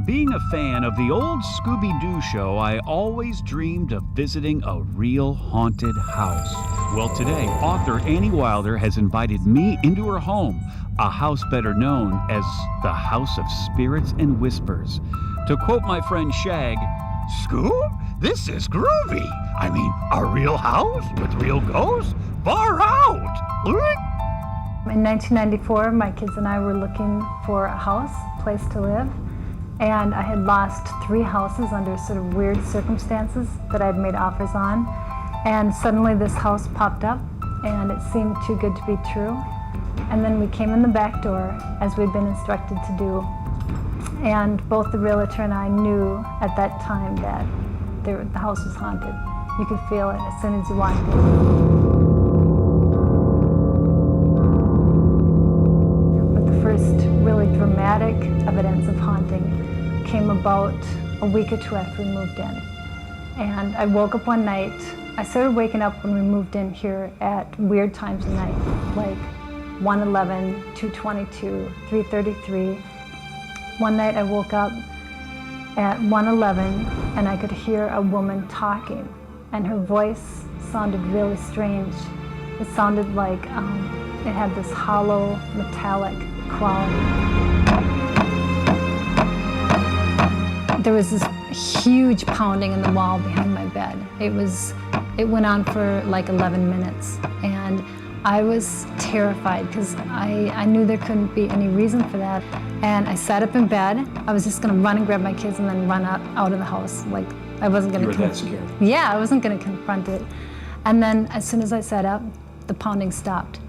Being a fan of the old Scooby-Doo show, I always dreamed of visiting a real haunted house. Well, today, author Annie Wilder has invited me into her home, a house better known as the House of Spirits and Whispers. To quote my friend Shag, "Scoob, this is groovy. I mean, a real house with real ghosts? Far out!" In 1994, my kids and I were looking for a house, place to live, and I had lost 3 houses under sort of weird circumstances that I'd made offers on, and suddenly this house popped up, and it seemed too good to be true. And then we came in the back door, as we'd been instructed to do, and both the realtor and I knew at that time that the house was haunted. You could feel it as soon as you walked in. Really dramatic evidence of haunting came about a week or 2 after we moved in. And I woke up one night. I started waking up when we moved in here at weird times of night, like 1:11, 2:22, 3:33. One night I woke up at 1:11 and I could hear a woman talking, and her voice sounded really strange. It sounded like it had this hollow, metallic quality. There was this huge pounding in the wall behind my bed. It went on for like 11 minutes, and I was terrified because I knew there couldn't be any reason for that. And I sat up in bed. I was just gonna run and grab my kids and then run out of the house. Like I wasn't gonna. You were that scared? Yeah, I wasn't gonna confront it. And then as soon as I sat up, the pounding stopped.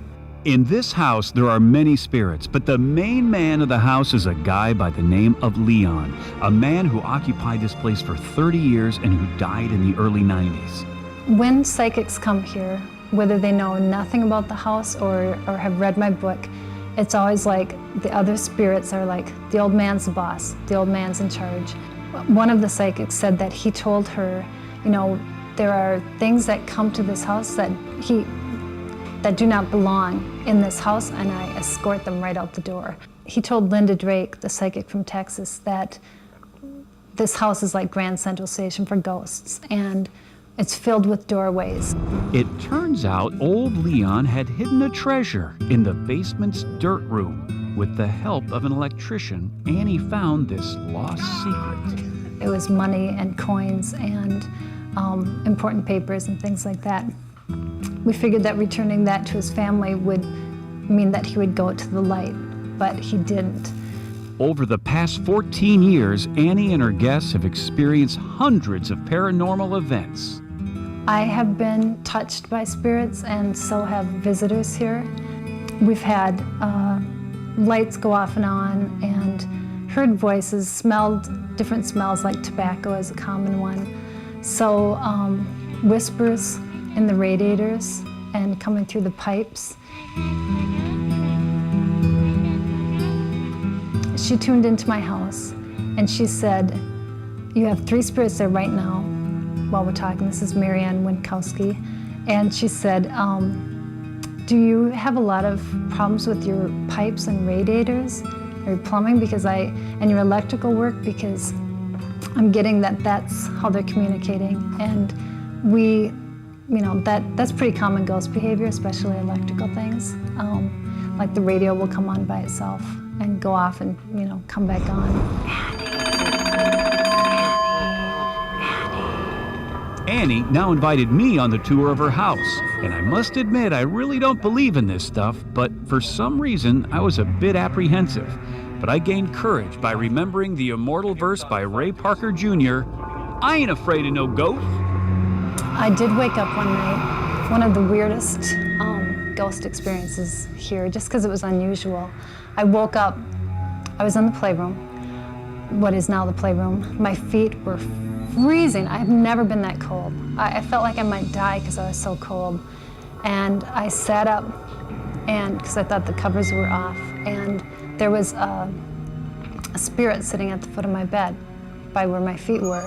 in this house, there are many spirits, but the main man of the house is a guy by the name of Leon, a man who occupied this place for 30 years and who died in the early 90s. When psychics come here, whether they know nothing about the house or have read my book, it's always like the other spirits are like, the old man's the boss, the old man's in charge. One of the psychics said that he told her, you know, there are things that come to this house that do not belong in this house, and I escort them right out the door. He told Linda Drake, the psychic from Texas, that this house is like Grand Central Station for ghosts, and it's filled with doorways. It turns out old Leon had hidden a treasure in the basement's dirt room. With the help of an electrician, Annie found this lost secret. It was money and coins and important papers and things like that. We figured that returning that to his family would mean that he would go to the light, but he didn't. Over the past 14 years, Annie and her guests have experienced hundreds of paranormal events. I have been touched by spirits, and so have visitors here. We've had lights go off and on, and heard voices, smelled different smells, like tobacco is a common one. So whispers in the radiators and coming through the pipes. She tuned into my house and she said, "You have 3 spirits there right now." While we're talking, this is Marianne Winkowski, and she said, "Do you have a lot of problems with your pipes and radiators, or your plumbing, and your electrical work? Because I'm getting that that's how they're communicating." And we, you know, that's pretty common ghost behavior, especially electrical things. Like the radio will come on by itself and go off and, you know, come back on. Annie now invited me on the tour of her house, and I must admit I really don't believe in this stuff, but for some reason I was a bit apprehensive. But I gained courage by remembering the immortal verse by Ray Parker Jr., "I ain't afraid of no ghost." I did wake up one night, one of the weirdest ghost experiences here, just because it was unusual. I woke up, I was in the playroom, what is now the playroom. My feet were freezing. I've never been that cold. I felt like I might die because I was so cold. And I sat up, and because I thought the covers were off, and there was a spirit sitting at the foot of my bed by where my feet were.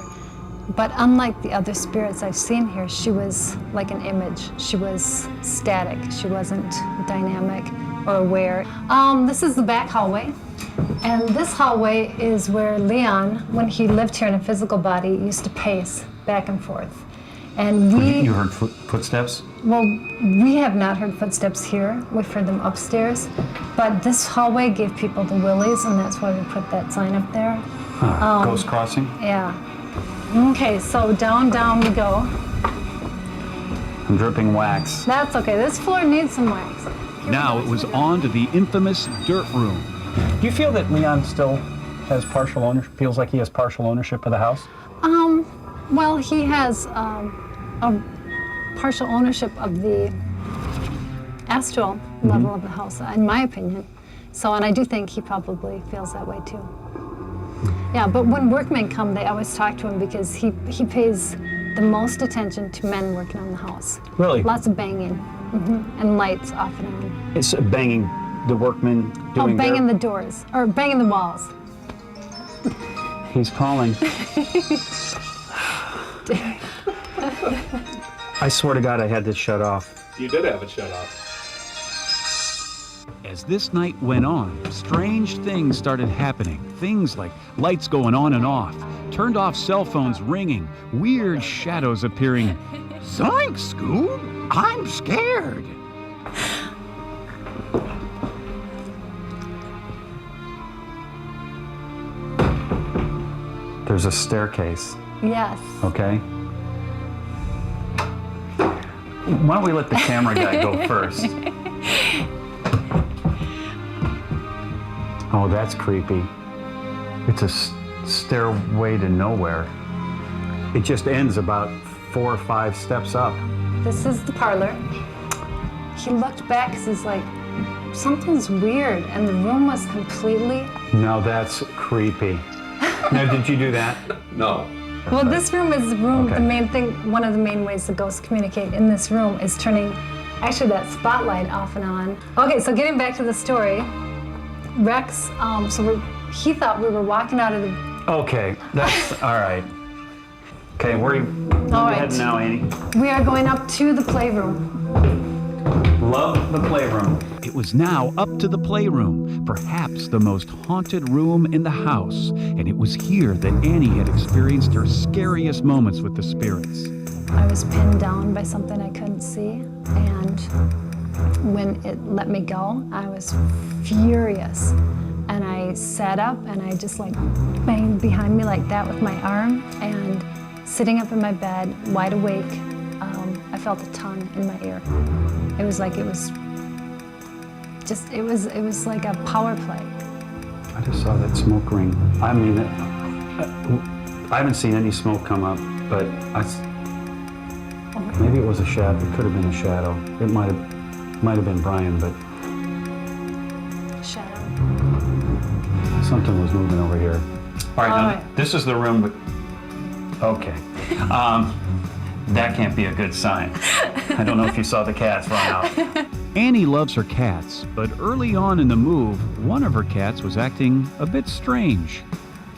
But unlike the other spirits I've seen here, she was like an image. She was static. She wasn't dynamic or aware. This is the back hallway. And this hallway is where Leon, when he lived here in a physical body, used to pace back and forth. And You heard footsteps? well, we have not heard footsteps here. We've heard them upstairs. But this hallway gave people the willies, and that's why we put that sign up there. Ghost crossing? Yeah. Okay, so down we go. I'm dripping wax. That's okay. This floor needs some wax. Now it was on to the infamous dirt room. Do you feel that Leon still has partial ownership, feels like he has partial ownership of the house? Well, he has a partial ownership of the astral level of the house, in my opinion. So, and I do think he probably feels that way too. Yeah, but when workmen come, they always talk to him because he pays the most attention to men working on the house. Really? Lots of banging, and lights off and on. It's banging the workmen doing Banging the doors, or banging the walls. He's calling. I swear to God, I had this shut off. You did have it shut off. As this night went on, strange things started happening. Things like lights going on and off, turned off cell phones ringing, weird shadows appearing. Zoink, Scoob! I'm scared. There's a staircase, Yes. okay? Why don't we let the camera guy go first? Oh, that's creepy. It's a stairway to nowhere. It just ends about 4 or 5 steps up. This is the parlor. He looked back because he's like, something's weird, and the room was completely... No, that's creepy. Now, did you do that? No. Well, this room is the room, Okay. the main thing, one of the main ways the ghosts communicate in this room is turning, actually, that spotlight off and on. Okay, so getting back to the story, Rex, he thought we were walking out of the... Okay, that's all right. Okay, where are you All heading now, Annie? We are going up to the playroom. Love the playroom. It was now up to the playroom, perhaps the most haunted room in the house, and it was here that Annie had experienced her scariest moments with the spirits. I was pinned down by something I couldn't see, and when it let me go, I was furious. And I sat up and I just like banged behind me like that with my arm, and sitting up in my bed, wide awake, I felt a tongue in my ear. It was like it was like a power play. I just saw that smoke ring. I mean, I haven't seen any smoke come up, but maybe it was a shadow. It could have been a shadow. It might have been Brian, but Shadow. something was moving over here. All right, All now right. this is the room with. Okay. That can't be a good sign. I don't know if you saw the cats run out. Annie loves her cats, but early on in the move, one of her cats was acting a bit strange.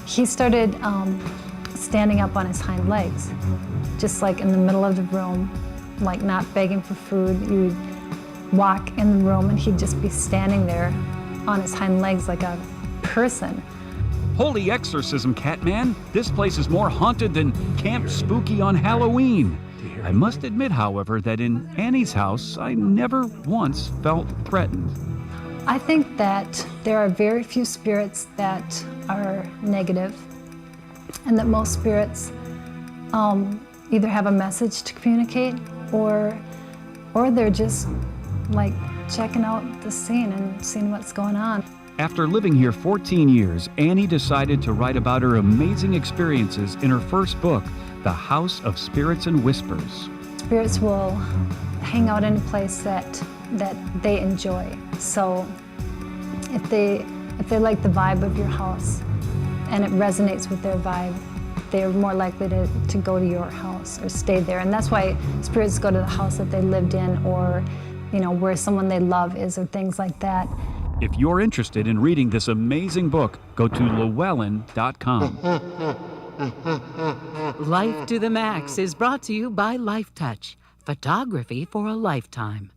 He started standing up on his hind legs, just like in the middle of the room, like not begging for food. You'd walk in the room and he'd just be standing there on his hind legs like a person. Holy exorcism, Catman! This place is more haunted than Camp Spooky on Halloween. I must admit, however, that in Annie's house, I never once felt threatened. I think that there are very few spirits that are negative, and that most spirits either have a message to communicate, or they're just like checking out the scene and seeing what's going on. After living here 14 years, Annie decided to write about her amazing experiences in her first book, The House of Spirits and Whispers. Spirits will hang out in a place that they enjoy. So if they like the vibe of your house and it resonates with their vibe, they're more likely to go to your house or stay there. And that's why spirits go to the house that they lived in, or where someone they love is, or things like that. If you're interested in reading this amazing book, go to llewellyn.com. Life to the Max is brought to you by Life Touch, photography for a lifetime.